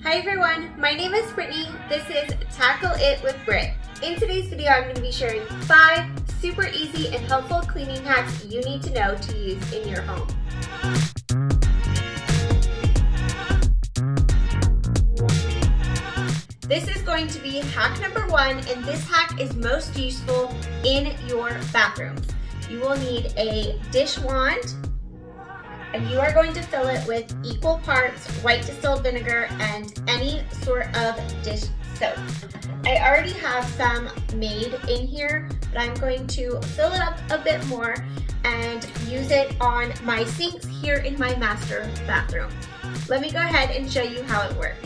Hi everyone, my name is Brittany. This is Tackle It with Britt. In today's video, I'm going to be sharing 5 super easy and helpful cleaning hacks you need to know to use in your home. This is going to be hack number 1, and this hack is most useful in your bathrooms. You will need a dish wand, and you are going to fill it with equal parts white distilled vinegar and any sort of dish soap. I already have some made in here, but I'm going to fill it up a bit more and use it on my sinks here in my master bathroom. Let me go ahead and show you how it works.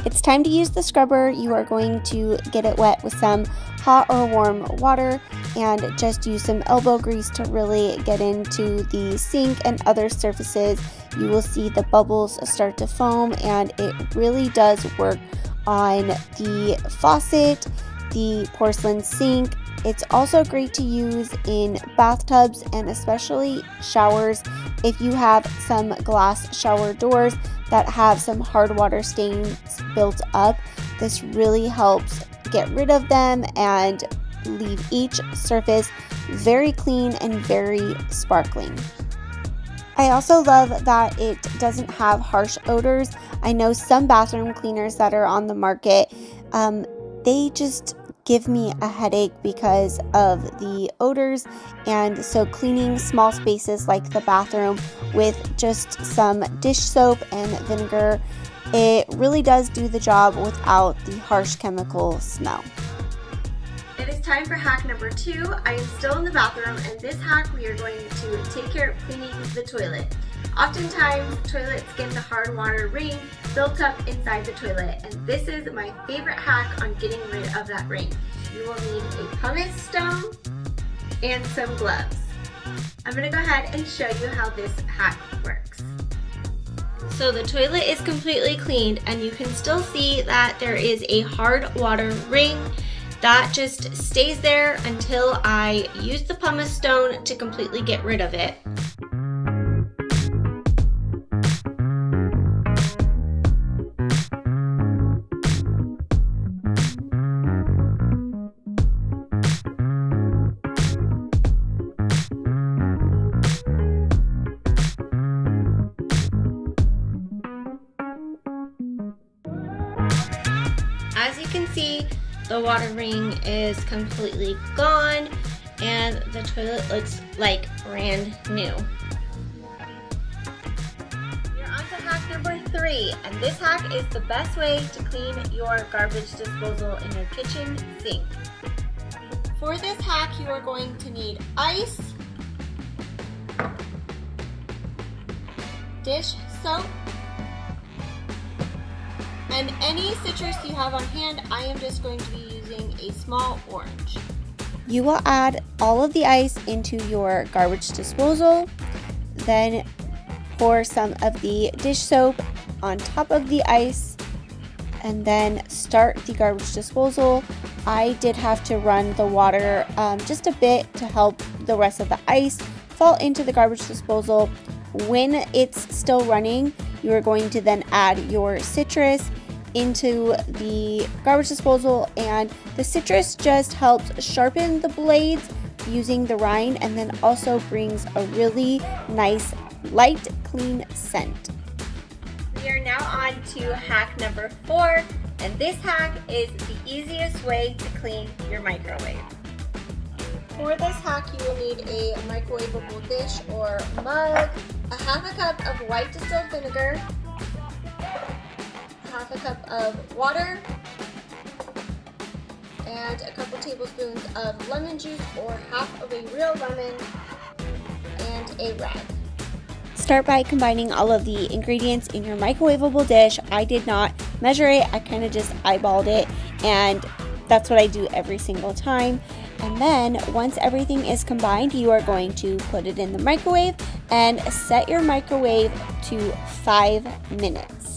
It's time to use the scrubber. You are going to get it wet with some hot or warm water and just use some elbow grease to really get into the sink and other surfaces. You will see the bubbles start to foam, and it really does work on the faucet, the porcelain sink. It's also great to use in bathtubs and especially showers if you have some glass shower doors that have some hard water stains built up. This really helps get rid of them and leave each surface very clean and very sparkling. I also love that it doesn't have harsh odors. I know some bathroom cleaners that are on the market, they just give me a headache because of the odors, and so cleaning small spaces like the bathroom with just some dish soap and vinegar, it really does do the job without the harsh chemical smell. It is time for hack number 2. I am still in the bathroom, and this hack we are going to take care of cleaning the toilet. Oftentimes, toilets get the hard water ring built up inside the toilet, and this is my favorite hack on getting rid of that ring. You will need a pumice stone and some gloves. I'm going to go ahead and show you how this hack works. So the toilet is completely cleaned, and you can still see that there is a hard water ring that just stays there until I use the pumice stone to completely get rid of it. As you can see, the water ring is completely gone and the toilet looks like brand new. We're on to hack number 3, and this hack is the best way to clean your garbage disposal in your kitchen sink. For this hack, you are going to need ice, dish soap, and any citrus you have on hand. I am just going to be using a small orange. You will add all of the ice into your garbage disposal, then pour some of the dish soap on top of the ice, and then start the garbage disposal. I did have to run the water just a bit to help the rest of the ice fall into the garbage disposal. When it's still running, you are going to then add your citrus into the garbage disposal, and the citrus just helps sharpen the blades using the rind, and then also brings a really nice light clean scent. We are now on to hack number 4, and this hack is the easiest way to clean your microwave. For this hack, you will need a microwavable dish or mug, a half a cup of white distilled vinegar, half a cup of water, and a couple tablespoons of lemon juice or half of a real lemon, and a rag. Start by combining all of the ingredients in your microwavable dish. I did not measure it, I kind of just eyeballed it, and that's what I do every single time. And then once everything is combined, you are going to put it in the microwave and set your microwave to 5 minutes.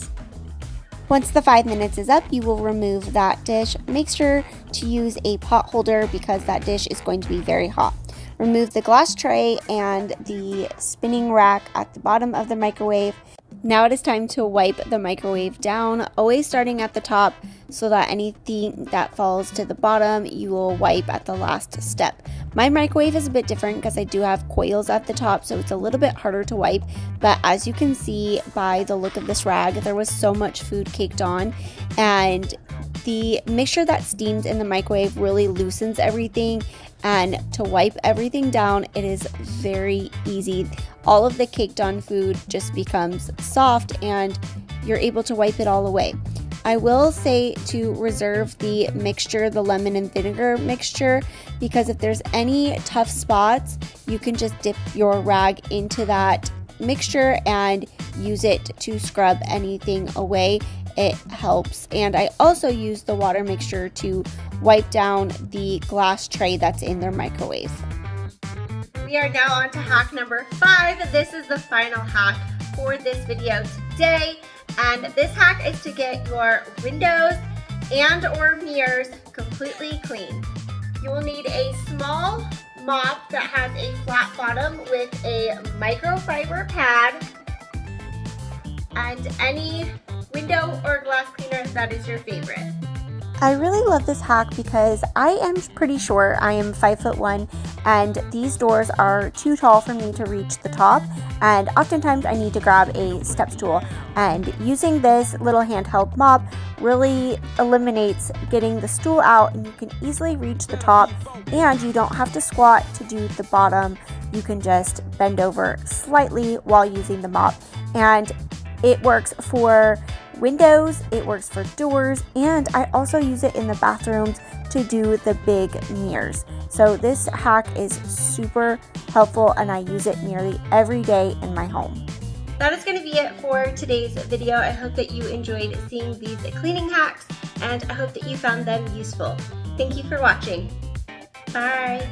Once the 5 minutes is up, you will remove that dish. Make sure to use a pot holder because that dish is going to be very hot. Remove the glass tray and the spinning rack at the bottom of the microwave Now it is time to wipe the microwave down, always starting at the top so that anything that falls to the bottom you will wipe at the last step. My microwave is a bit different because I do have coils at the top, so it's a little bit harder to wipe, but as you can see by the look of this rag, there was so much food caked on, and the mixture that steams in the microwave really loosens everything, and to wipe everything down, it is very easy. All of the caked on food just becomes soft and you're able to wipe it all away. I will say to reserve the mixture, the lemon and vinegar mixture, because if there's any tough spots, you can just dip your rag into that mixture and use it to scrub anything away. It helps. And I also use the water mixture to wipe down the glass tray that's in their microwave. We are now on to hack number 5. This is the final hack for this video today. And this hack is to get your windows and or mirrors completely clean. You will need a small mop that has a flat bottom with a microfiber pad and any window or glass cleaner that is your favorite. I really love this hack because I am pretty sure I am 5'1" and these doors are too tall for me to reach the top, and oftentimes I need to grab a step stool, and using this little handheld mop really eliminates getting the stool out, and you can easily reach the top, and you don't have to squat to do the bottom. You can just bend over slightly while using the mop, and it works for windows, it works for doors, and I also use it in the bathrooms to do the big mirrors. So this hack is super helpful and I use it nearly every day in my home. That is going to be it for today's video. I hope that you enjoyed seeing these cleaning hacks and I hope that you found them useful. Thank you for watching. Bye!